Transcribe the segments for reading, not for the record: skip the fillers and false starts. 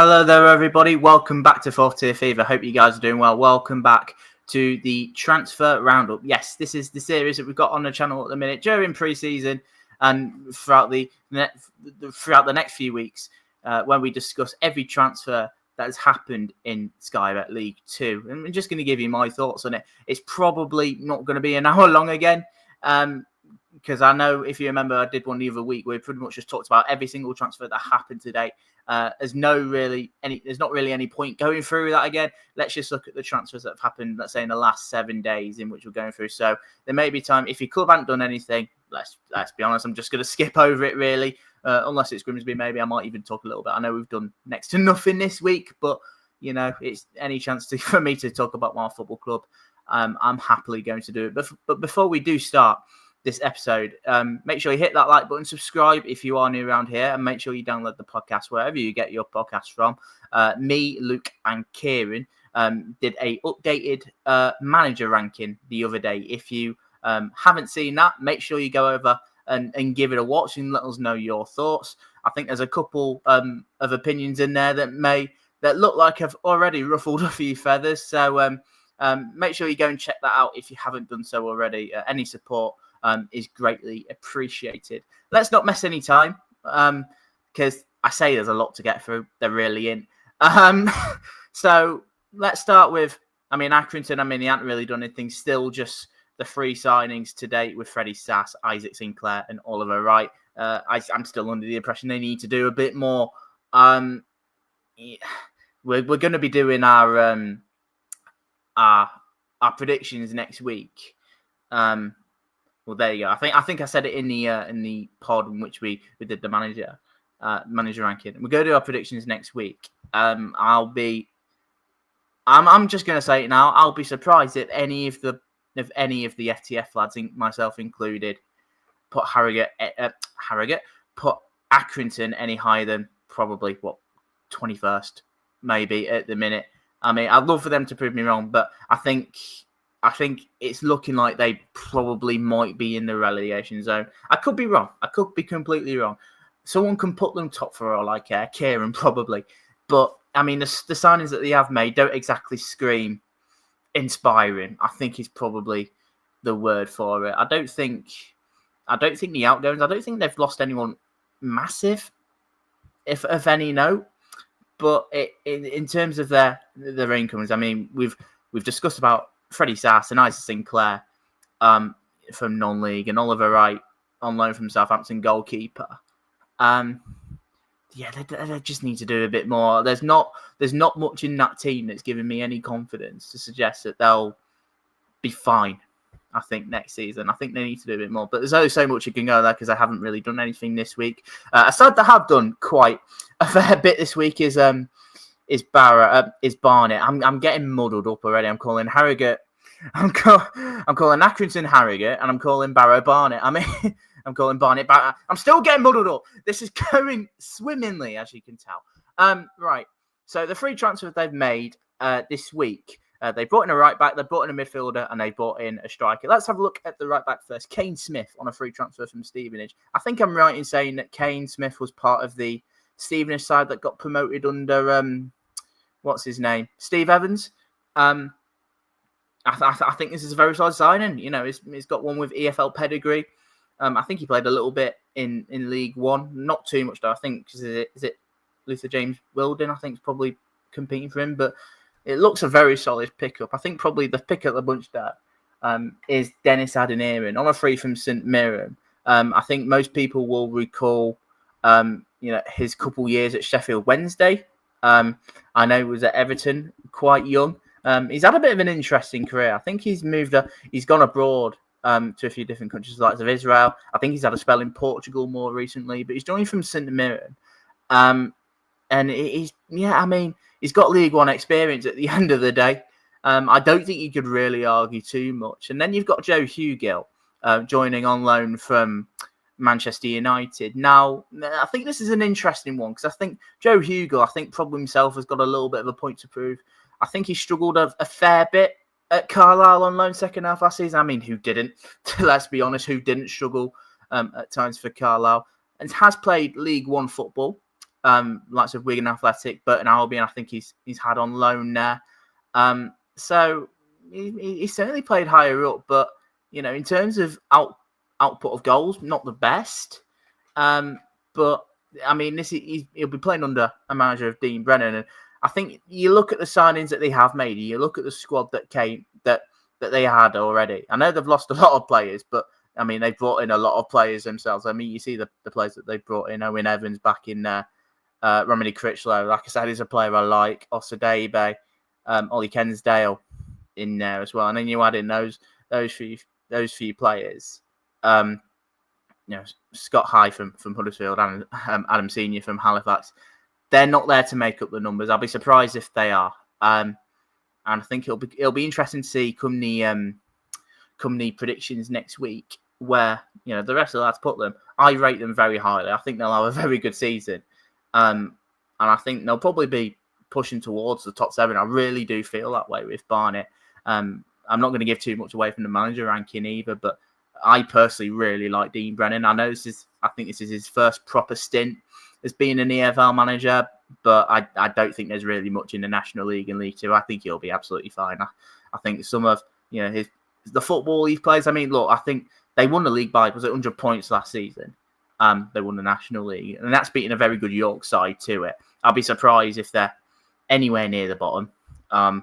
Hello there, everybody. Welcome back to Fourth Tier Fever. Hope you guys are doing well. Welcome back to the Transfer Roundup. Yes, this is the series that we've got on the channel at the minute during pre-season and throughout the next few weeks when we discuss every transfer that has happened in Sky Bet League 2. And I'm just going to give you my thoughts on it. It's probably not going to be an hour long again. Because I know, if you remember, I did one the other week where we pretty much just talked about every single transfer that happened today. There's not really any point going through that again. Let's just look at the transfers that have happened, let's say, in the last 7 days in which we're going through. So there may be time, if your club hasn't done anything, let's be honest, I'm just going to skip over it, really. Unless it's Grimsby, maybe I might even talk a little bit. I know we've done next to nothing this week, but, you know, it's any chance for me to talk about my football club. I'm happily going to do it. But before we do start this episode, make sure you hit that like button, subscribe if you are new around here, and make sure you download the podcast wherever you get your podcasts from. Me, Luke, and Kieran did a updated manager ranking the other day. If you haven't seen that, make sure you go over and give it a watch and let us know your thoughts. I think there's a couple of opinions in there that look like have already ruffled a few feathers. So make sure you go and check that out if you haven't done so already. Any support is greatly appreciated. Let's not mess any time, because I say there's a lot to get through. There really ain't. So let's start with, Accrington, they haven't really done anything. Still just the 3 signings to date with Freddie Sass, Isaac Sinclair, and Oliver Wright. I'm still under the impression they need to do a bit more. We're going to be doing our predictions next week. Well, there you go. I think I said it in the pod in which we did the manager ranking. We're going to do our predictions next week. I'm just going to say it now. I'll be surprised if any of the FTF lads, myself included, put put Accrington any higher than probably 21st, maybe at the minute. I'd love for them to prove me wrong, but I think it's looking like they probably might be in the relegation zone. I could be wrong. I could be completely wrong. Someone can put them top for all I care. Kieran probably. But, the signings that they have made don't exactly scream inspiring. I think is probably the word for it. I don't think the outgoings, I don't think they've lost anyone massive, if of any note. But in terms of their incomings, we've discussed about Freddie Sass and Isaac Sinclair from non-league, and Oliver Wright on loan from Southampton, goalkeeper. They just need to do a bit more. There's not much in that team that's giving me any confidence to suggest that they'll be fine, I think, next season. I think they need to do a bit more. But there's only so much you can go there because I haven't really done anything this week. A side that I have done quite a fair bit this week is Barrow, is Barnet. I'm getting muddled up already. I'm calling Harrogate. I'm calling Accrington Harrogate, and I'm calling Barrow Barnet. I'm calling Barnet Barrow. I'm still getting muddled up. This is going swimmingly, as you can tell. Right. So the 3 transfers they've made this week, they brought in a right back, they brought in a midfielder, and they brought in a striker. Let's have a look at the right back first. Kane Smith on a free transfer from Stevenage. I think I'm right in saying that Kane Smith was part of the Stevenage side that got promoted under what's his name? Steve Evans. I think this is a very solid signing. He's got one with EFL pedigree. I think he played a little bit in League One, not too much though. I think is it Luther James Wilden? I think is probably competing for him, but it looks a very solid pickup. I think probably the pick of the bunch there is Dennis Adeniran on a free from St Mirren. I think most people will recall his couple years at Sheffield Wednesday. I know he was at Everton quite young. He's had a bit of an interesting career. I think he's gone abroad to a few different countries, like Israel. I think he's had a spell in Portugal more recently, but he's joining from St Mirren. And he's got League One experience at the end of the day. I don't think you could really argue too much. And then you've got Joe Hugill joining on loan from Manchester United. Now, I think this is an interesting one because I think Joe Hugill, probably himself has got a little bit of a point to prove. I think he struggled a fair bit at Carlisle on loan second half last season. Who didn't? Let's be honest, who didn't struggle at times for Carlisle? And has played League One football Lots of Wigan Athletic, Burton Albion. I think he's had on loan there. So he certainly played higher up, but in terms of output of goals, not the best. But I mean, he'll be playing under a manager of Dean Brennan, and I think you look at the signings that they have made. You look at the squad that they had already. I know they've lost a lot of players, but I mean, they've brought in a lot of players themselves. I mean, you see the players that they've brought in. Owen Evans back in there. Romany Critchlow, like I said, is a player I like. Osadebe, Ollie Kensdale in there as well. And then you add in those few players. Scott High from Huddersfield and Adam Senior from Halifax. They're not there to make up the numbers. I'll be surprised if they are. And I think it'll be interesting to see come the predictions next week, where the rest of the lads put them. I rate them very highly. I think they'll have a very good season, and I think they'll probably be pushing towards the top 7. I really do feel that way with Barnet. I'm not going to give too much away from the manager ranking either, but I personally really like Dean Brennan. I know I think this is his first proper stint as being an EFL manager, but I don't think there's really much in the National League and League Two. I think he'll be absolutely fine. I think some of the football he plays. I mean, look, I think they won the league by 100 points last season. They won the National League, and that's beating a very good York side to it. I'll be surprised if they're anywhere near the bottom. I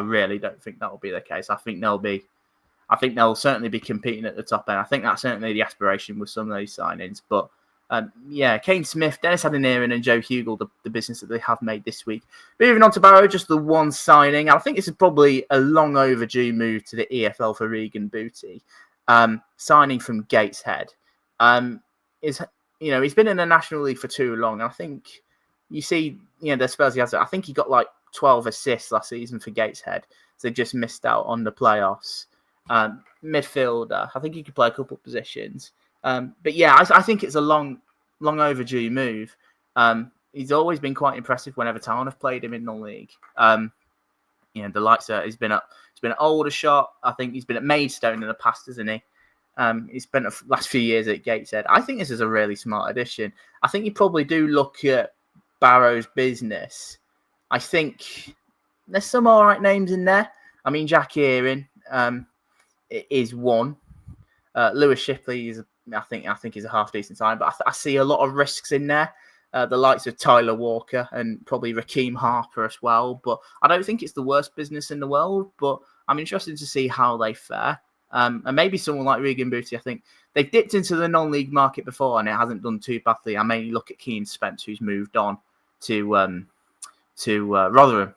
really don't think that will be the case. I think they'll certainly be competing at the top end. I think that's certainly the aspiration with some of these signings. But Kane Smith, Dennis Adeniran and Joe Hugel, the business that they have made this week. Moving on to Barrow, just the one signing. I think this is probably a long overdue move to the EFL for Regan Booty. Signing from Gateshead. He's been in the National League for too long. I think you see, the Spurs he has. I think he got like 12 assists last season for Gateshead. So they just missed out on the playoffs. Midfielder. I think he could play a couple of positions. But yeah, I think it's a long overdue move. He's always been quite impressive whenever Town have played him in the league. The likes of he's been at Aldershot. I think he's been at Maidstone in the past, hasn't he? He's spent the last few years at Gateshead. I think this is a really smart addition. I think you probably do look at Barrow's business. I think there's some all right names in there. I mean, Jack Earing is one. Lewis Shipley is, I think he's a half decent sign, but I see a lot of risks in there. The likes of Tyler Walker and probably Rakeem Harper as well. But I don't think it's the worst business in the world. But I'm interested to see how they fare. And maybe someone like Regan Booty. I think they've dipped into the non-league market before, and it hasn't done too badly. I mainly look at Keane Spence, who's moved on to Rotherham.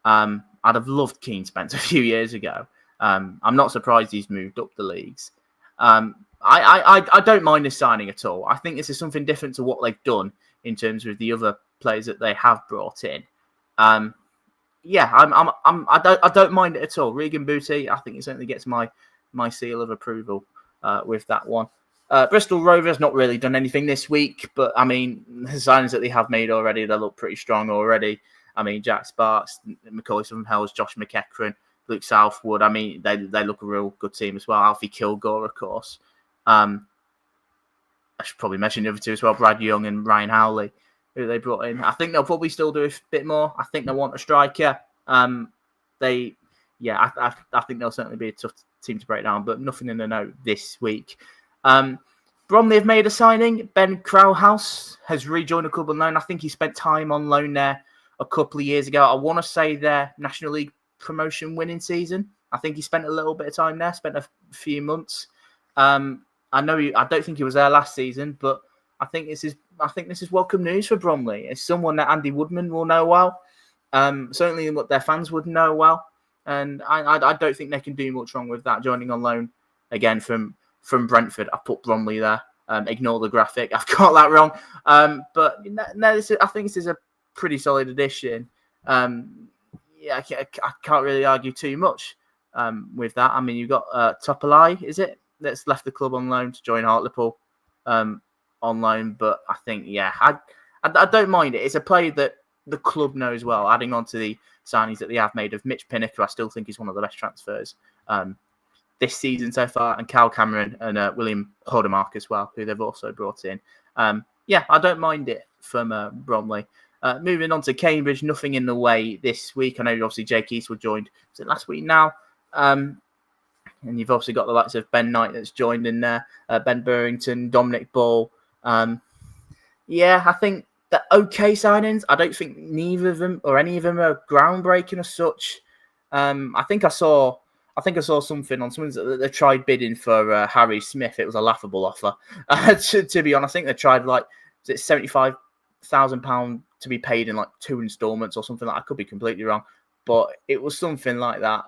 I'd have loved Keane Spence a few years ago. I'm not surprised he's moved up the leagues. I don't mind this signing at all. I think this is something different to what they've done in terms of the other players that they have brought in. I don't mind it at all. Regan Booty, I think it certainly gets my seal of approval with that one. Bristol Rovers not really done anything this week, but I mean the signings that they have made already, they look pretty strong already. I mean Jack Sparks, Macaulay Southern-Hells, Josh McEachran, Luke Southwood. I mean they look a real good team as well. Alfie Kilgore, of course. I should probably mention the other two as well, Brad Young and Ryan Howley, who they brought in. I think they'll probably still do a bit more. I think they want a striker. I think they'll certainly be a tough team to break down, but nothing in the note this week. Bromley have made a signing. Ben Crowhouse has rejoined the club on loan. I think he spent time on loan there a couple of years ago. I want to say their National League promotion winning season. I think he spent a little bit of time there, spent a few months. I don't think he was there last season, but I think this is welcome news for Bromley. It's someone that Andy Woodman will know well. Certainly what their fans would know well. And I don't think they can do much wrong with that. Joining on loan again from Brentford. I put Bromley there. Ignore the graphic. I've got that wrong. But no, I think this is a pretty solid addition. I can't really argue too much with that. I mean, you've got Topolai, is it? That's left the club on loan to join Hartlepool on loan. But I think, I don't mind it. It's a player that the club knows well, adding on to the signings that they have made of Mitch Pinnock, who I still think is one of the best transfers this season so far, and Cal Cameron and William Hodemark as well, who they've also brought in. Yeah, I don't mind it from Bromley. Moving on to Cambridge, nothing in the way this week. I know obviously Jake Eastwood joined. Was it last week now? And you've obviously got the likes of Ben Knight that's joined in there, Ben Burrington, Dominic Ball. Yeah, I think they're okay signings. I don't think neither of them or any of them are groundbreaking as such. I think I saw something on someone's that they tried bidding for Harry Smith. It was a laughable offer. To be honest, I think they tried £75,000 to be paid in 2 installments or something like that. I could be completely wrong, but it was something like that.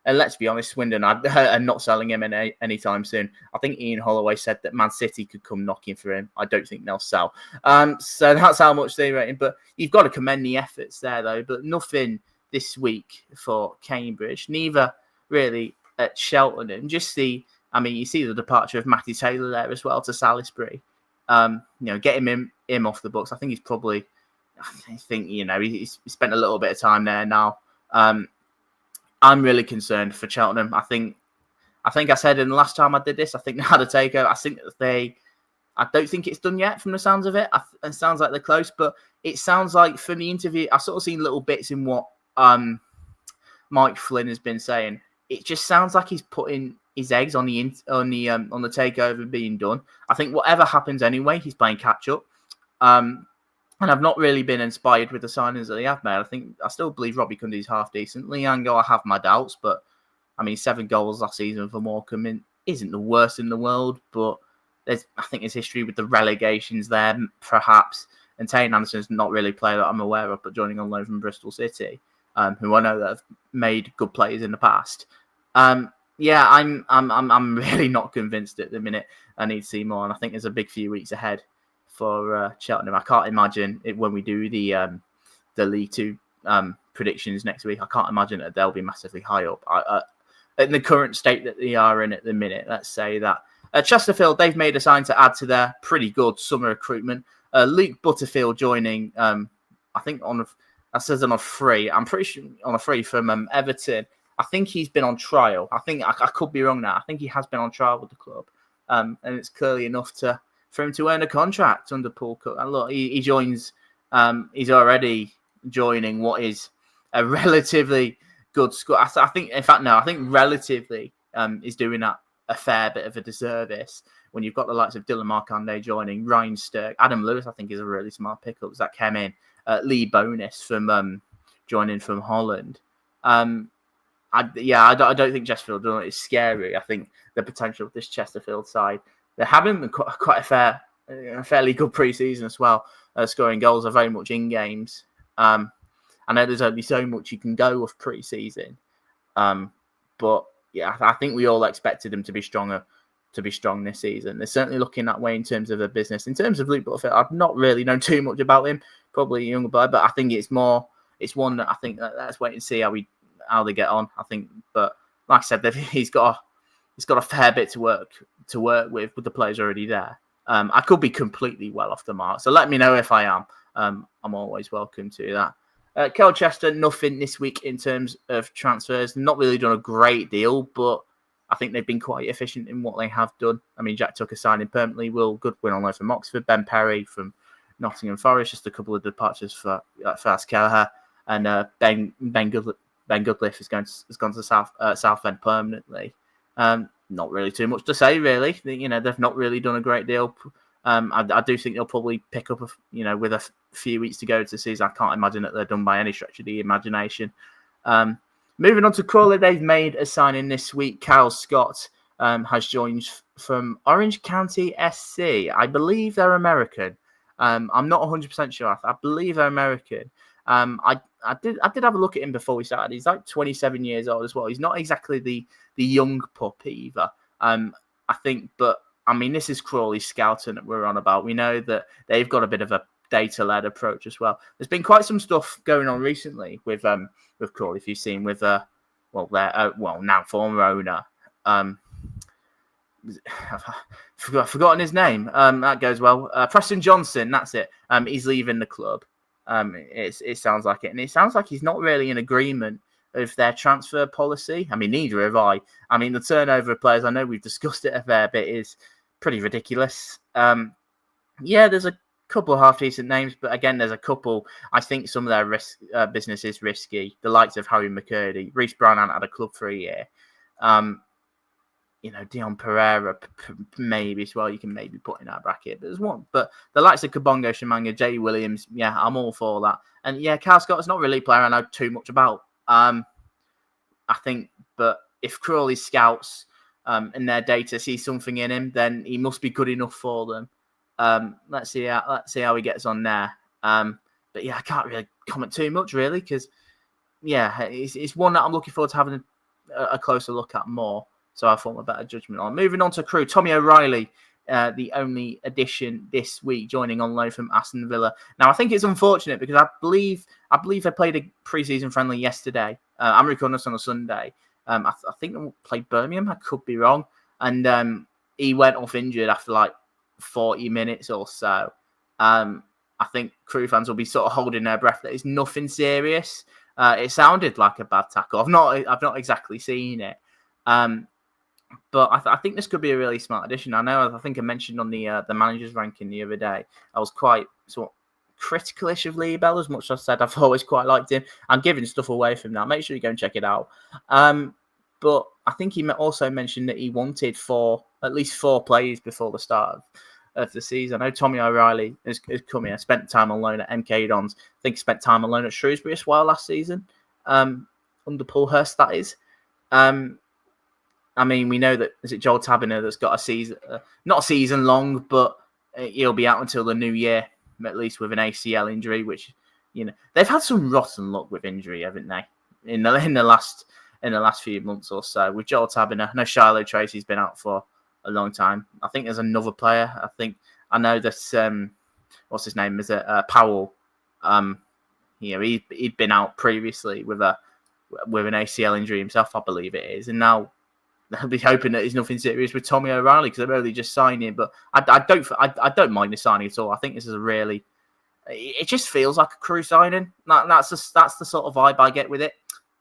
And let's be honest, Swindon are not selling him anytime soon. I think Ian Holloway said that Man City could come knocking for him. I don't think they'll sell. So that's how much they rate him. But you've got to commend the efforts there, though. But nothing this week for Cambridge. Neither really at Cheltenham. You see the departure of Matty Taylor there as well to Salisbury. Getting him off the books. I think he's spent a little bit of time there now. I'm really concerned for Cheltenham. I think I said in the last time I did this, I think they had a takeover. I don't think it's done yet from the sounds of it. It sounds like they're close, but it sounds like from the interview, I've sort of seen little bits in what Mike Flynn has been saying. It just sounds like he's putting his eggs on the takeover being done. I think whatever happens anyway, he's playing catch up. And I've not really been inspired with the signings that they have made. I still believe Robbie Cundy's half decent. Liango, I have my doubts, but 7 goals last season for Morecambe isn't the worst in the world. But I think there's history with the relegations there, perhaps. And Tane Anderson's not really a player that I'm aware of, but joining on loan from Bristol City, who I know that have made good players in the past. I'm really not convinced at the minute. I need to see more, and I think there's a big few weeks ahead for Cheltenham. I can't imagine it when we do the League Two predictions next week. I can't imagine that they'll be massively high up in the current state that they are in at the minute. Let's say that Chesterfield, they've made a sign to add to their pretty good summer recruitment. Luke Butterfield joining. I think on a free. I'm pretty sure on a free from Everton. I think he's been on trial. I think I could be wrong now. I think he has been on trial with the club, and it's clearly enough for him to earn a contract under Paul Cook. And look, he joins. He's already joining what is a relatively good squad. I think relatively is doing that a fair bit of a disservice when you've got the likes of Dylan Markande joining, Ryan Stirk, Adam Lewis. I think is a really smart pickup that came in. Lee Bonus from joining from Holland. I don't think Chesterfield is scary. I think the potential of this Chesterfield side, they're having quite a fairly good pre-season as well. Scoring goals are very much in games. I know there's only so much you can go with pre-season, but yeah, I think we all expected them to be strong this season. They're certainly looking that way in terms of their business. In terms of Luke Butterfield, I've not really known too much about him. Probably a younger player, but I think it's one that I think let's wait and see how they get on. I think, but like I said, he's got a fair bit to work with the players already there. I could be completely well off the mark, so let me know if I am. I'm always welcome to that. Colchester, nothing this week in terms of transfers. Not really done a great deal, but I think they've been quite efficient in what they have done. Jack Tucker signing permanently, Will Goodwin on loan from Oxford, Ben Perry from Nottingham Forest, just a couple of departures for Kelleher, and Ben Goodliffe has gone to Southend permanently. Not really too much to say, really. They've not really done a great deal. I do think they'll probably pick up, with a few weeks to go to the season. I can't imagine that they're done by any stretch of the imagination. Moving on to Crawley, they've made a signing this week. Kyle Scott has joined from Orange County SC. I believe they're American. I'm not 100% sure. I believe they're American. I did have a look at him before we started. He's like 27 years old as well. He's not exactly the young pup either. I think, but this is Crawley scouting that we're on about. We know that they've got a bit of a data-led approach as well. There's been quite some stuff going on recently with Crawley. If you've seen with their now former owner. I've forgotten his name. That goes well. Preston Johnson. That's it. He's leaving the club. It sounds like it, and it sounds like he's not really in agreement with their transfer policy. Neither have I. The turnover of players, I know we've discussed it a fair bit, is pretty ridiculous. Yeah, there's a couple of half decent names, but again, there's a couple. I think some of their business is risky. The likes of Harry McCurdy, Reece Brown hadn't had a club for a year. Dion Pereira maybe as well. You can maybe put in that bracket. But there's one. But the likes of Kabongo, Shamanga, Jay Williams, yeah, I'm all for that. And yeah, Carl Scott's not really a player I know too much about. I think, but if Crawley scouts in their data see something in him, then he must be good enough for them. Let's see how he gets on there. But yeah, I can't really comment too much really because yeah, it's one that I'm looking forward to having a closer look at more. So I form a better judgment on. Moving on to Crewe, Tommy O'Reilly, the only addition this week, joining on loan from Aston Villa. Now I think it's unfortunate because I believe they played a pre-season friendly yesterday. I'm recording this on a Sunday. I think they played Birmingham. I could be wrong. And he went off injured after like 40 minutes or so. I think Crewe fans will be sort of holding their breath that it's nothing serious. It sounded like a bad tackle. I've not exactly seen it. But I think this could be a really smart addition. I think I mentioned on the managers ranking the other day, I was quite sort of critical-ish of Lee Bell, as much as I said I've always quite liked him. I'm giving stuff away from now. Make sure you go and check it out. But I think he also mentioned that he wanted at least four players before the start of the season. I know Tommy O'Reilly has come here, spent time on loan at MK Dons. I think he spent time on loan at Shrewsbury as well last season, under Paul Hurst, that is. I mean, we know that, is it Joel Tabiner that's got a season, not a season long, but he'll be out until the new year, at least with an ACL injury, which, they've had some rotten luck with injury, haven't they? In the last few months or so. With Joel Tabiner, I know Shiloh Tracy's been out for a long time. I think there's another player. I know that, what's his name? Is it Powell? He'd been out previously with an ACL injury himself, I believe it is, and now they'll be hoping that it's nothing serious with Tommy O'Reilly because they're only just signing. But I don't mind the signing at all. I think this is it just feels like a Crewe signing. That's the sort of vibe I get with it.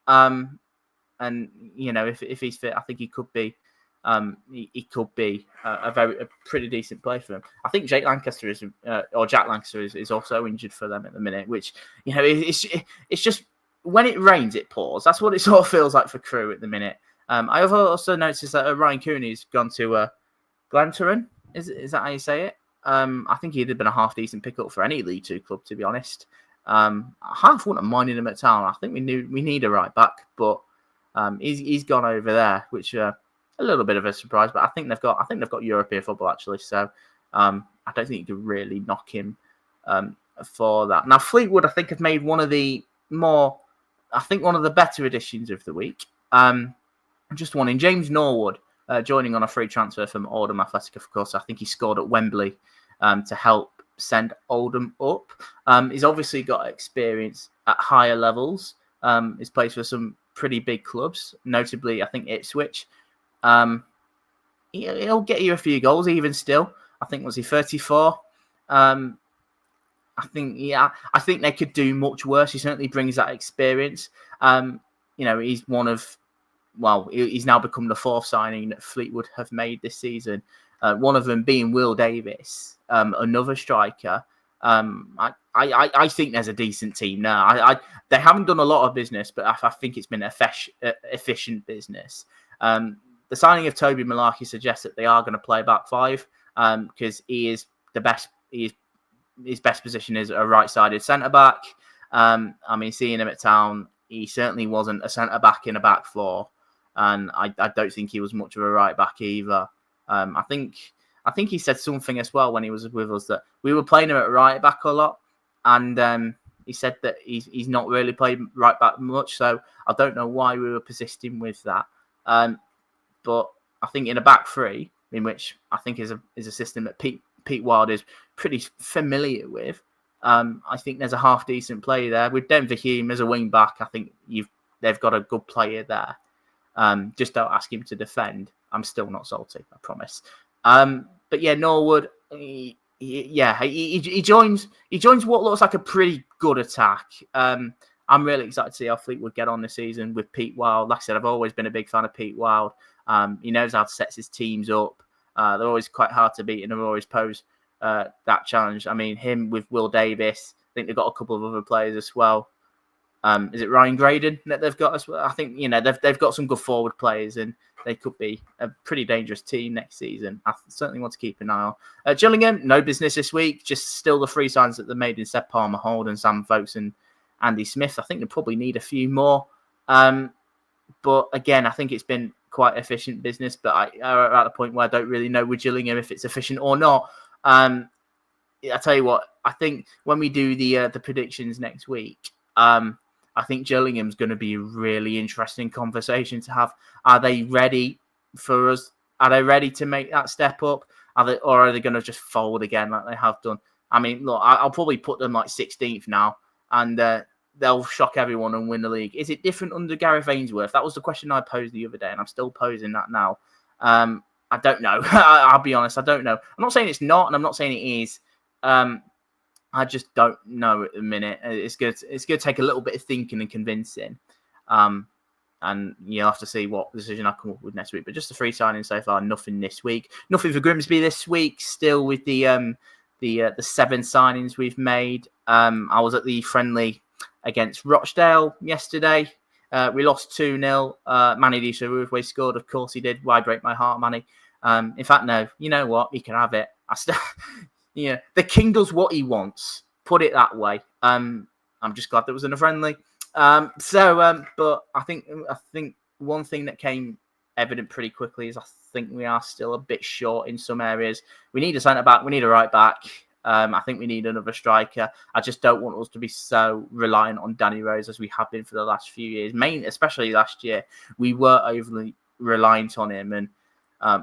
And if he's fit, I think he could be. He could be a pretty decent player for them. I think Jack Lancaster is also injured for them at the minute, which it's just when it rains it pours. That's what it sort of feels like for Crewe at the minute. I have also noticed that Ryan Cooney's gone to Glentoran. Is that how you say it? I think he'd have been a half decent pickup for any League Two club, to be honest. Half wouldn't have minded him at Town. I think we need a right back, but he's gone over there, which a little bit of a surprise. But I think they've got European football actually, so I don't think you could really knock him for that. Now Fleetwood, I think, have made one of the better additions of the week. Just one in James Norwood, joining on a free transfer from Oldham Athletic, of course. I think he scored at Wembley to help send Oldham up. He's obviously got experience at higher levels. He's played for some pretty big clubs, notably, I think, Ipswich. He'll get you a few goals, even still. I think, was he 34? I think they could do much worse. He certainly brings that experience. He's he's now become the fourth signing that Fleetwood have made this season. One of them being Will Davis, another striker. I think there's a decent team now. They haven't done a lot of business, but I think it's been efficient business. The signing of Toby Malarkey suggests that they are going to play back five because he is the best. His best position is a right-sided centre-back. Seeing him at Town, he certainly wasn't a centre-back in a back four. And I don't think he was much of a right back either. I think he said something as well when he was with us that we were playing him at right back a lot, and he said that he's not really played right back much. So I don't know why we were persisting with that. But I think in a back three, in which I think is a system that Pete Wild is pretty familiar with. I think there's a half decent player there with Denver Hume as a wing back. I think they've got a good player there. Just don't ask him to defend. I'm still not salty, I promise. But yeah, Norwood, he joins what looks like a pretty good attack. I'm really excited to see how Fleetwood get on this season with Pete Wild. Like I said, I've always been a big fan of Pete Wild. He knows how to set his teams up. They're always quite hard to beat and they always pose that challenge. I mean, him with Will Davis. I think they've got a couple of other players as well. Is it Ryan Graydon that they've got as well? I think they've got some good forward players, and they could be a pretty dangerous team next season. I certainly want to keep an eye on. Gillingham, no business this week. Just still the 3 signs that they made in Seb Palmer, Holden, Sam Vokes, and Andy Smith. I think they probably need a few more. But again, I think it's been quite efficient business. But I'm at the point where I don't really know with Gillingham if it's efficient or not. I tell you what, I think when we do the predictions next week, I think Gillingham's going to be a really interesting conversation to have. Are they ready for us? Are they ready to make that step up? Or are they going to just fold again like they have done? I mean, look, I'll probably put them like 16th now, and they'll shock everyone and win the league. Is it different under Gareth Ainsworth? That was the question I posed the other day, and I'm still posing that now. I don't know. I'll be honest, I don't know. I'm not saying it's not, and I'm not saying it is. I just don't know at the minute. It's going to take a little bit of thinking and convincing. And you'll have to see what decision I come up with next week. But just the 3 signings so far, nothing this week. Nothing for Grimsby this week. Still with the 7 signings we've made. I was at the friendly against Rochdale yesterday. We lost 2-0. Manny Di Uruguay scored. Of course he did. Why break my heart, Manny? In fact, no. You know what? He can have it. The king does what he wants. Put it that way. I'm just glad there was in a friendly. But I think one thing that came evident pretty quickly is I think we are still a bit short in some areas. We need a centre back. We need a right back. I think we need another striker. I just don't want us to be so reliant on Danny Rose as we have been for the last few years. Especially last year, we were overly reliant on him, and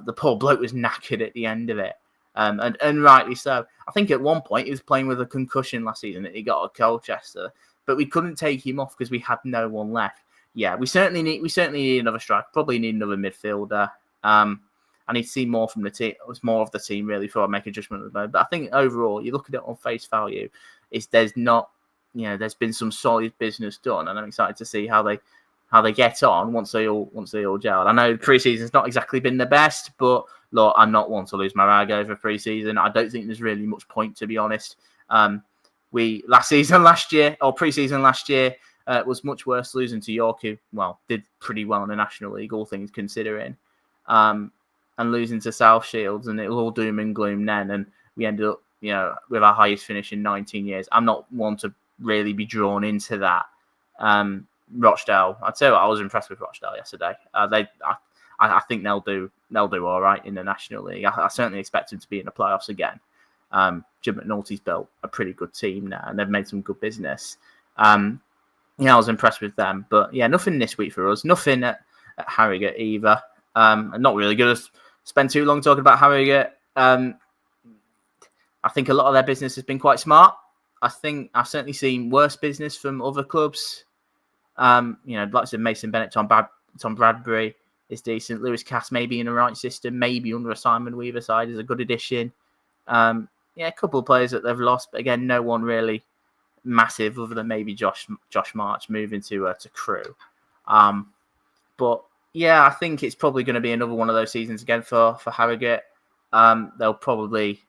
the poor bloke was knackered at the end of it. And rightly so. I think at one point he was playing with a concussion last season that he got at Colchester, but we couldn't take him off because we had no one left. Yeah, we certainly need another striker. Probably need another midfielder. I need to see more from the team. It was more of the team really before I make a judgment of the moment. But I think overall, you look at it on face value, there's been some solid business done, and I'm excited to see how they get on once they all gel. I know pre-season's not exactly been the best, but look, I'm not one to lose my rag over pre-season. I don't think there's really much point, to be honest. Pre-season last year was much worse, losing to York, who did pretty well in the National League, all things considering, and losing to South Shields, and it was all doom and gloom then, and we ended up with our highest finish in 19 years. I'm not one to really be drawn into that. Rochdale, I'd say I was impressed with Rochdale yesterday. I think they'll do all right in the National League. I certainly expect them to be in the playoffs again. Jim McNulty's built a pretty good team now, and they've made some good business. I was impressed with them. But nothing this week for us. Nothing at Harrogate either. I'm not really going to spend too long talking about Harrogate. I think a lot of their business has been quite smart. I think I've certainly seen worse business from other clubs. Like I said, Mason Bennett, Tom Bradbury is decent. Lewis Cass maybe in the right system, maybe under a Simon Weaver side is a good addition. A couple of players that they've lost, but again, no one really massive other than maybe Josh March moving to Crewe. I think it's probably going to be another one of those seasons again for Harrogate. They'll probably,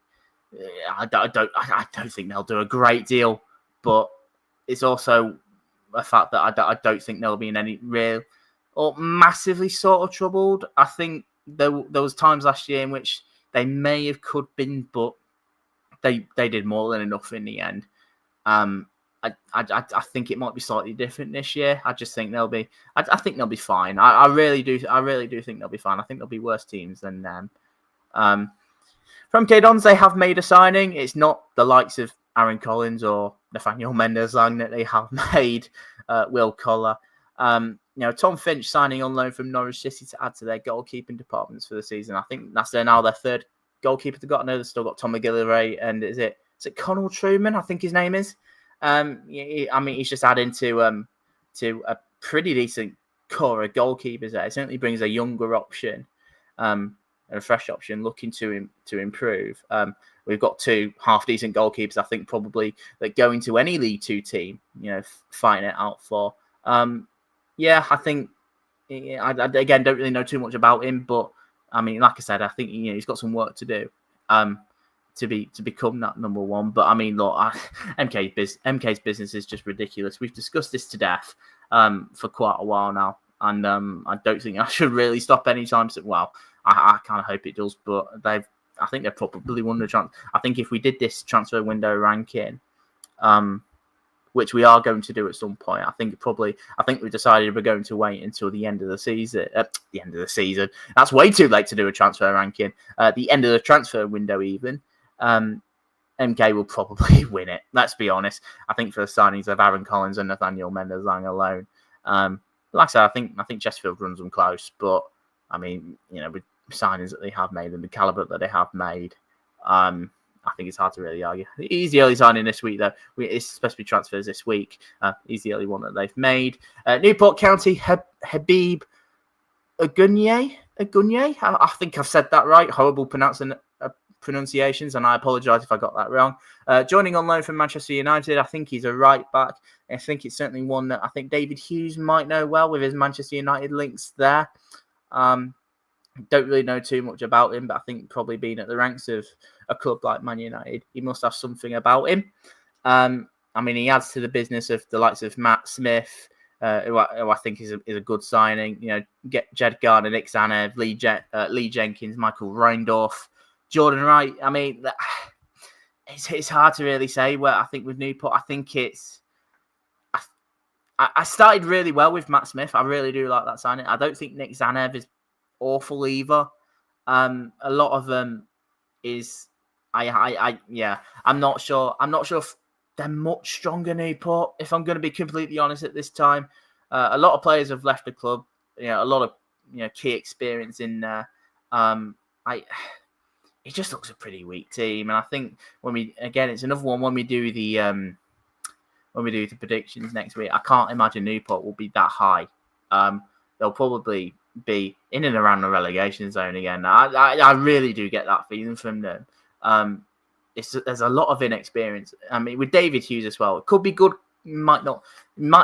I don't think they'll do a great deal, but it's also a fact that I don't think they'll be in any real or massively sort of troubled. I think there was times last year in which they may have could been, but they did more than enough in the end. I think it might be slightly different this year. I just think they'll be. I think they'll be fine. I really do. I really do think they'll be fine. I think there'll be worse teams than them. From K-Dons, they have made a signing. It's not the likes of Aaron Collins or Nathaniel Mendes-Lang that they have made. Will Collar. Tom Finch signing on loan from Norwich City to add to their goalkeeping departments for the season. I think that's now their third goalkeeper they've got. I know they've still got Tom McGillivray and is it Connell Truman? I think his name is. He's just adding to a pretty decent core of goalkeepers there. It certainly brings a younger option, and a fresh option looking to improve. We've got 2 half decent goalkeepers. I think probably that go into any League 2 team, fighting it out for. I think I again don't really know too much about him, but I mean, like I said, I think he's got some work to do. to become that number one. But I mean, look, MK's business is just ridiculous. We've discussed this to death for quite a while now, and I don't think I should really stop anytime soon. Well, I kind of hope it does, but I think they've probably won the chance. I think if we did this transfer window ranking, which we are going to do at some point, I think we decided we're going to wait until the end of the season. The end of the season. That's way too late to do a transfer ranking. The end of the transfer window, even. MK will probably win it. Let's be honest. I think for the signings of Aaron Collins and Nathaniel Mendes-Lang alone, like I said, I think Chesterfield runs them close. But I mean, with signings that they have made and the calibre that they have made, I think it's hard to really argue. He's the early signing this week, though. It's supposed to be transfers this week. He's the only one that they've made. Newport County, Habib Agunye. I think I've said that right. Horrible pronunciations, and I apologise if I got that wrong. Joining on loan from Manchester United, I think he's a right back. I think it's certainly one that I think David Hughes might know well with his Manchester United links there. Don't really know too much about him, but I think probably being at the ranks of a club like Man United, he must have something about him. I mean, he adds to the business of the likes of Matt Smith, who I think is a good signing. Get Jed Gardner, Nick Zanev, Lee Jenkins, Michael Reindorf, Jordan Wright. I mean, it's hard to really say. Where I think with Newport, I think it's. I started really well with Matt Smith. I really do like that signing. I don't think Nick Zanev is awful either. A lot of them is I'm not sure if they're much stronger Newport, if I'm going to be completely honest at this time. A lot of players have left the club, a lot of key experience in there. It just looks a pretty weak team, and I think it's another one when we do the predictions next week, I can't imagine Newport will be that high. They'll probably be in and around the relegation zone again. I really do get that feeling from them. There's a lot of inexperience. I mean, with David Hughes as well, it could be good, might not.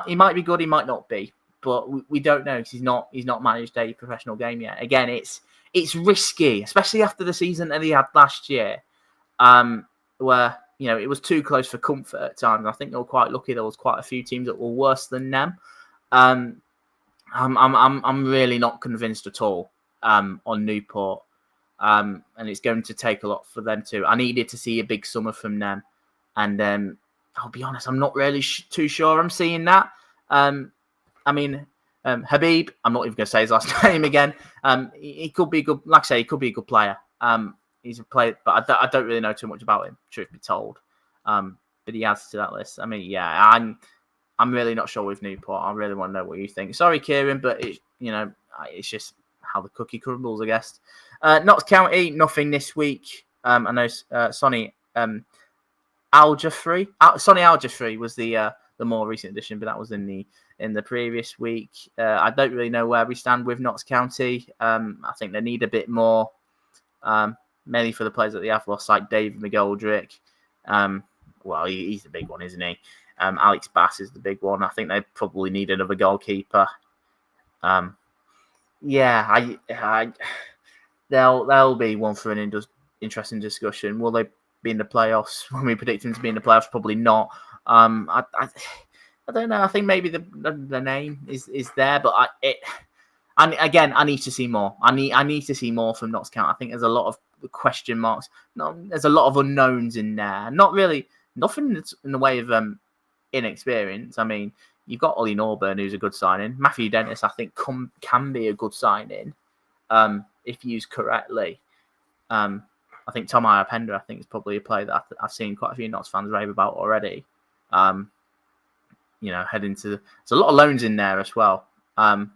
He might be good, he might not be, but we don't know because he's not managed a professional game yet. Again, it's risky, especially after the season that he had last year, where it was too close for comfort at times. I think they were quite lucky. There was quite a few teams that were worse than them. I'm really not convinced at all on Newport, and it's going to take a lot for them too. I needed to see a big summer from them, and I'll be honest, I'm not really too sure I'm seeing that. Habib, I'm not even going to say his last name again. He could be good. Like I say, he could be a good player. He's a player, but I don't really know too much about him, truth be told. But he adds to that list. I mean, yeah, I'm really not sure with Newport. I really want to know what you think. Sorry, Kieran, but it's just how the cookie crumbles, I guess. Notts County, nothing this week. I know Sonny Al-Jafri. Sonny Al-Jafri was the more recent addition, but that was in the previous week. I don't really know where we stand with Notts County. I think they need a bit more, mainly for the players that they have lost, like David McGoldrick. Well, he's the big one, isn't he? Alex Bass is the big one. I think they probably need another goalkeeper. They'll be one for an interesting discussion. Will they be in the playoffs when we predict them to be in the playoffs? Probably not. I don't know. I think maybe the name is there, but I need to see more. I need to see more from Notts County. I think there's a lot of question marks. No, there's a lot of unknowns in there. Not really nothing that's in the way of inexperience. I mean, you've got Ollie Norburn, who's a good signing. Matthew Dennis, I think, can be a good signing if used correctly. I think Tom Iapenda, I think, is probably a player that I've seen quite a few Notts fans rave about already. Heading to there's a lot of loans in there as well. You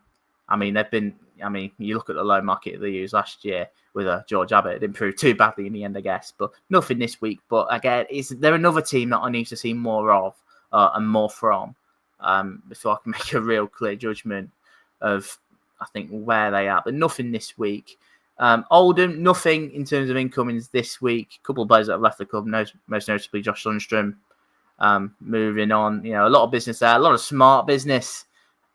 look at the loan market they used last year with George Abbott. It didn't prove too badly in the end, I guess, but nothing this week. But again, they're another team that I need to see more of and more from before I can make a real clear judgment of, I think, where they are. But nothing this week. Oldham, nothing in terms of incomings this week. A couple of players that have left the club, most notably Josh Lundstrom. Moving on, a lot of business there, a lot of smart business.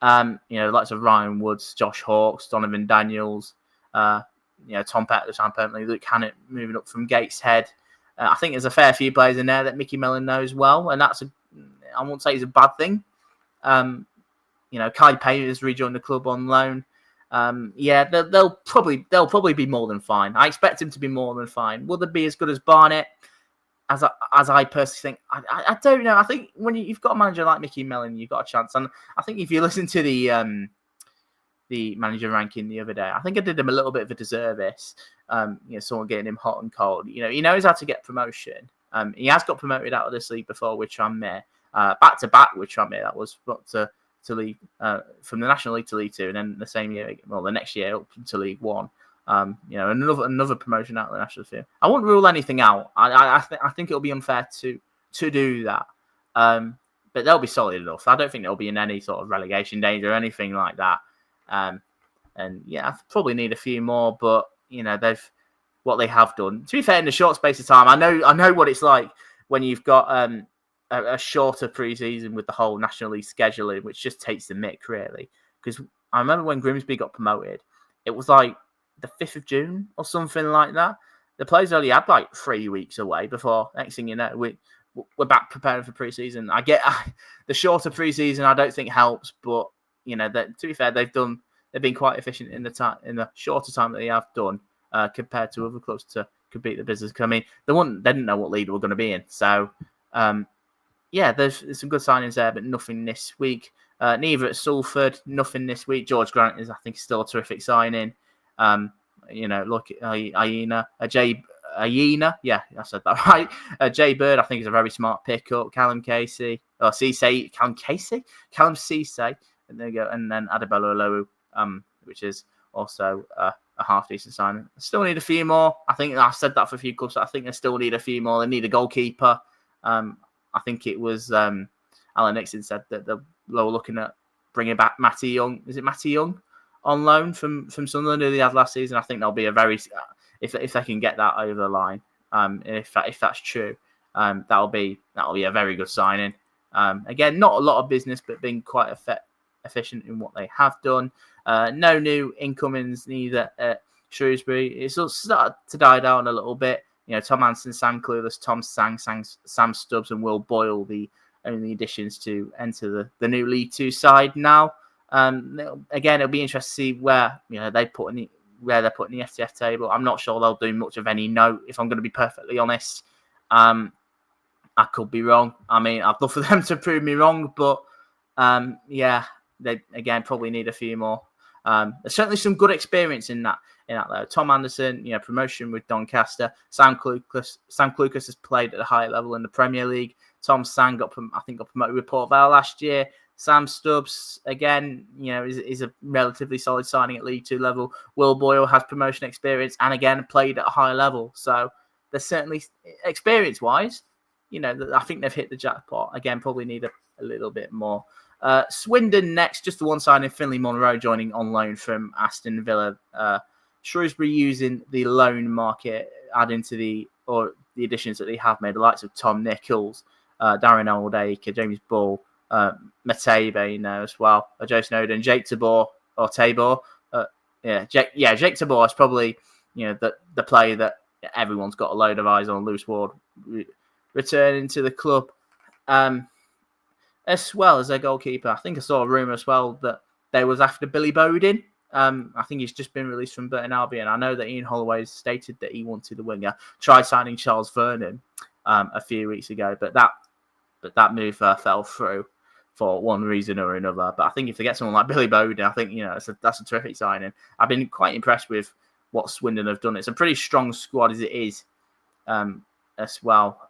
Likes of Ryan Woods, Josh Hawkes, Donovan Daniels, Tom Peters, permanently, Luke Hannett moving up from Gateshead. I think there's a fair few players in there that Mickey Mellon knows well, and I won't say it's a bad thing. Kai Payne has rejoined the club on loan. They'll probably be more than fine. I expect him to be more than fine. Will they be as good as Barnet? As I personally think, I don't know. I think when you've got a manager like Mickey Mellon, you've got a chance. And I think if you listen to the manager ranking the other day, I think I did him a little bit of a disservice. Someone getting him hot and cold. He knows how to get promotion. He has got promoted out of this league before with Tranmere, back to back with Tranmere. That was to league from the National League to League Two, and then the same year, the next year up to League One. Another promotion out of the national field. I won't rule anything out. I think it'll be unfair to do that. But they'll be solid enough. I don't think they'll be in any sort of relegation danger or anything like that. I probably need a few more, but they've what they have done. To be fair, in a short space of time, I know what it's like when you've got a shorter pre-season with the whole National League scheduling, which just takes the mick really. Because I remember when Grimsby got promoted, it was like the 5th of June or something like that. The players only had like 3 weeks away before next thing you know, we're back preparing for pre-season. I get the shorter pre-season. I don't think helps, but to be fair, they've been quite efficient in the shorter time that they have done compared to other clubs to compete the business. I mean, they didn't know what league they were going to be in, so there's some good signings there, but nothing this week. Neither at Salford, nothing this week. George Grant I think, still a terrific signing. Look at Aina, yeah, I said that right. Jay Bird, I think, is a very smart pickup. Callum Cissé, and there you go. And then Adebolo Olowu, which is also a half decent signing. Still need a few more. I think I've said that for a few clubs. I think they still need a few more. They need a goalkeeper. I think it was Alan Nixon said that they were looking at bringing back Matty Young. Is it Matty Young on loan from Sunderland who they had last season? I think they'll be a very if they can get that over the line. If that's true, that'll be a very good signing. Again, not a lot of business, but being quite efficient in what they have done. No new incomings neither at Shrewsbury. It's all started to die down a little bit. Tom Hansen, Sam Clueless, Tom Sang, Sam Stubbs, and Will Boyle, the only additions to enter the new League Two side now. Again, it'll be interesting to see where they're putting the FTF table. I'm not sure they'll do much of any note, if I'm going to be perfectly honest. I could be wrong. I mean, I'd love for them to prove me wrong, but they again probably need a few more. There's certainly some good experience in that though. Tom Anderson, promotion with Doncaster. Sam Clucas has played at a higher level in the Premier League. Tom Sang got promoted with Port Vale last year. Sam Stubbs, again, is a relatively solid signing at League Two level. Will Boyle has promotion experience and again played at a high level. So there's certainly experience-wise, I think they've hit the jackpot. Again, probably need a little bit more. Swindon next, just the one signing, Finley Monroe joining on loan from Aston Villa. Shrewsbury using the loan market, adding to the additions that they have made, the likes of Tom Nichols, Darren Oldacre, James Ball, Matebe, as well, Joe Snowden, Jake Tabor. Jake Tabor is probably the player that everyone's got a load of eyes on. Lewis Ward returning to the club, as well as their goalkeeper. I think I saw a rumour as well that they was after Billy Bowden. I think he's just been released from Burton Albion. I know that Ian Holloway stated that he wanted a winger. Tried signing Charles Vernon a few weeks ago, but that move fell through for one reason or another. But I think if they get someone like Billy Bowden, I think that's a terrific signing. I've been quite impressed with what Swindon have done. It's a pretty strong squad as it is, as well.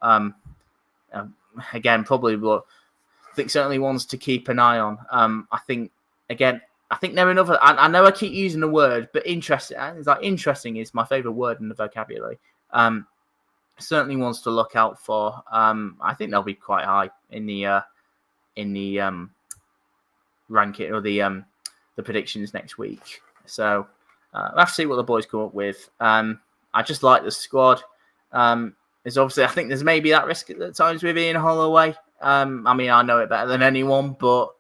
Again, probably what I think certainly ones to keep an eye on. I think they're another. I know I keep using the word, but interesting. It's like interesting is my favourite word in the vocabulary. Certainly ones to look out for. I think they'll be quite high in the ranking or the predictions next week. So we'll have to see what the boys come up with. I just like the squad. There's obviously, I think there's maybe that risk at times with Ian Holloway. I mean, I know it better than anyone, but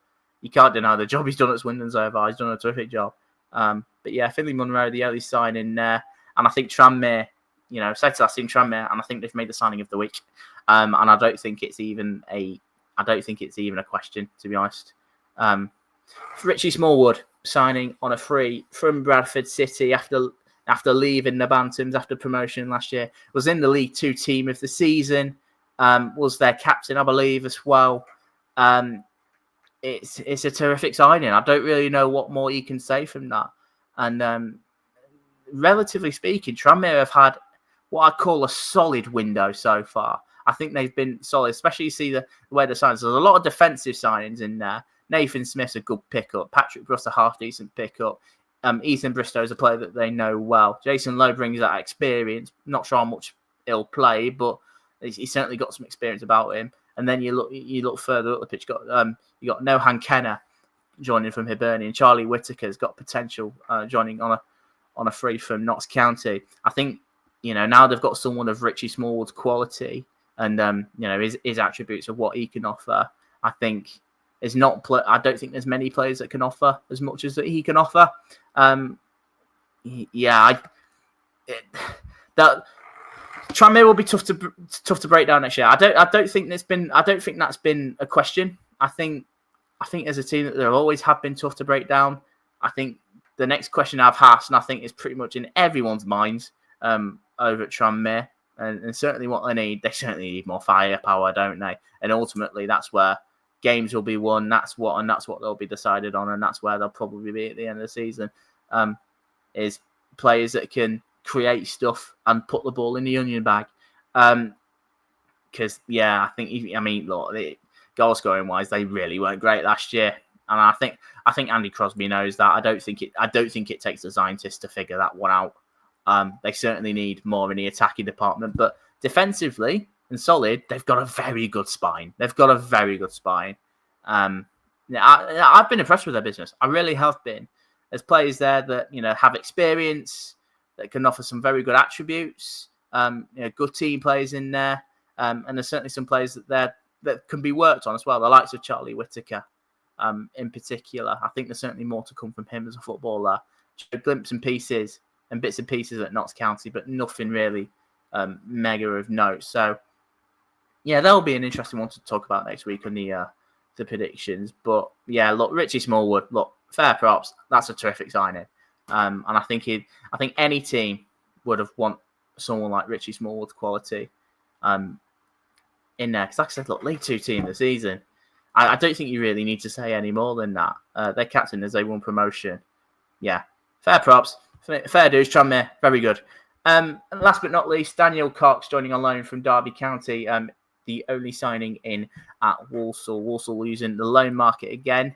you can't deny the job he's done at Swindon so far. He's done a terrific job. But yeah, Finley Monroe, the early sign in there. And I think Tranmere, said to last in Tranmere, and I think they've made the signing of the week. And I don't think it's even a question, to be honest. Richie Smallwood signing on a free from Bradford City after leaving the Bantams after promotion last year. Was in the League Two team of the season. Was their captain, I believe, as well. It's a terrific signing. I don't really know what more you can say from that. And relatively speaking, Tranmere have had what I call a solid window so far. I think they've been solid, especially you see the way the signings. There's a lot of defensive signings in there. Nathan Smith's a good pickup. Patrick Bruss a half-decent pickup. Ethan Bristow is a player that they know well. Jason Lowe brings that experience. Not sure how much he'll play, but he's certainly got some experience about him. And then you look further up the pitch. You got Nohan Kenner joining from Hibernian, and Charlie Whittaker's got potential joining on a free from Notts County. I think now they've got someone of Richie Smallwood's quality and his attributes of what he can offer. I think I don't think there's many players that can offer as much as that he can offer. Tranmere will be tough to break down next year. I don't think that's been a question. I think as a team that they always have been tough to break down. I think the next question I've asked, and I think is pretty much in everyone's minds over at Tranmere, and certainly what they certainly need more firepower, don't they? And ultimately, that's where games will be won. That's what they'll be decided on, and that's where they'll probably be at the end of the season. Is players that can create stuff and put the ball in the onion bag. Because look, goal scoring wise, they really weren't great last year, and I think Andy Crosby knows that. I don't think it takes a scientist to figure that one out. They certainly need more in the attacking department, but defensively and solid, they've got a very good spine. I've been impressed with their business. I really have been. There's players there that have experience, that can offer some very good attributes. Good team players in there, and there's certainly some players that can be worked on as well. The likes of Charlie Whittaker, in particular. I think there's certainly more to come from him as a footballer. Glimpses and bits and pieces at Notts County, but nothing really mega of note. So, yeah, that'll be an interesting one to talk about next week on the predictions. But yeah, look, Richie Smallwood, fair props. That's a terrific signing. And I think any team would have want someone like Richie Smallwood's quality in there. Because like I said, look, League Two team this season. I don't think you really need to say any more than that. Their captain as they won promotion. Yeah, fair props. Fair dues, Tranmere. Very good. And last but not least, Daniel Cox joining on loan from Derby County. The only signing in at Walsall. Walsall using the loan market again.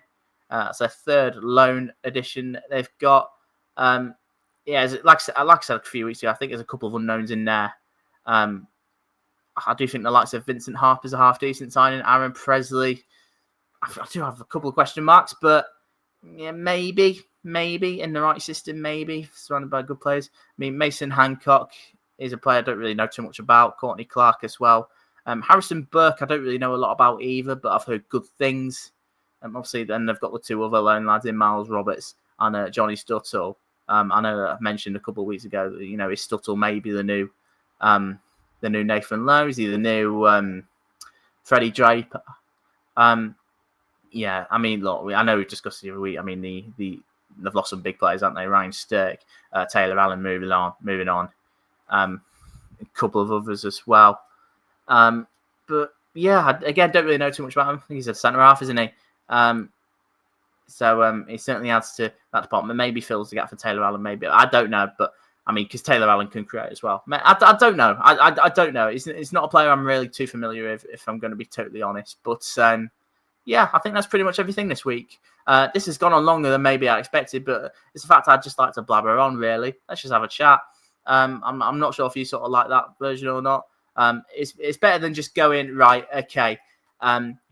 It's their third loan addition they've got. Like I said a few weeks ago, I think there's a couple of unknowns in there. I do think the likes of Vincent Harper's a half-decent signing. Aaron Presley, I do have a couple of question marks, but yeah, maybe in the right system, maybe surrounded by good players. I mean, Mason Hancock is a player I don't really know too much about. Courtney Clark as well. Harrison Burke, I don't really know a lot about either, but I've heard good things. Obviously, then they've got the two other loan lads in Miles Roberts and Johnny Stuttle. I know that I've mentioned a couple of weeks ago that is Stuttle maybe the new Nathan Lowe? Is he the new Freddie Draper? Yeah, I mean, look, I know we've discussed it every week. I mean, they've lost some big players, haven't they? Ryan Stirk, Taylor Allen moving on. A couple of others as well. But yeah, again, don't really know too much about him. I think he's a centre half, isn't he? So he certainly adds to that department. Maybe fills the gap for Taylor Allen. Maybe I don't know, but I mean, because Taylor Allen can create as well. I don't know. I don't know. It's not a player I'm really too familiar with, if I'm going to be totally honest. But yeah, I think that's pretty much everything this week. This has gone on longer than maybe I expected, but it's a fact I'd just like to blabber on, really. Let's just have a chat. I'm not sure if you sort of like that version or not. It's better than just going, right, okay,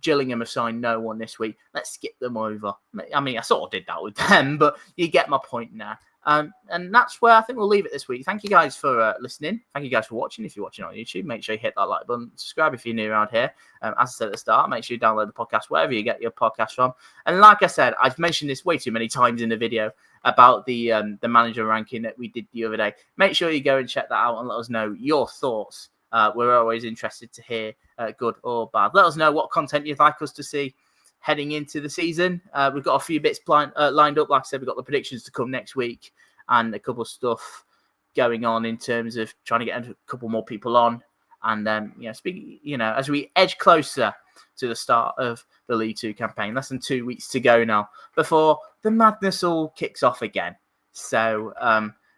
Gillingham have signed no one this week. Let's skip them over. I mean, I sort of did that with them, but you get my point now. And that's where I think we'll leave it this week. Thank you guys for listening. Thank you guys for watching. If you're watching on YouTube, make sure you hit that like button. Subscribe if you're new around here. As I said at the start, make sure you download the podcast wherever you get your podcast from. And like I said, I've mentioned this way too many times in the video about the manager ranking that we did the other day. Make sure you go and check that out and let us know your thoughts. We're always interested to hear good or bad. Let us know what content you'd like us to see heading into the season. We've got a few bits lined up. Like I said, we've got the predictions to come next week and a couple of stuff going on in terms of trying to get a couple more people on. And as we edge closer to the start of the League Two campaign, less than 2 weeks to go now before the madness all kicks off again. So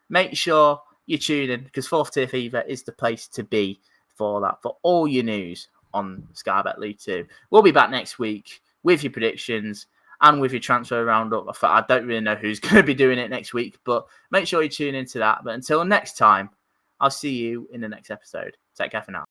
make sure you tune in, because Fourth Tier Fever is the place to be for that, for all your news on Sky Bet League 2. We'll be back next week with your predictions and with your transfer roundup. I don't really know who's going to be doing it next week, but make sure you tune into that. But until next time, I'll see you in the next episode. Take care for now.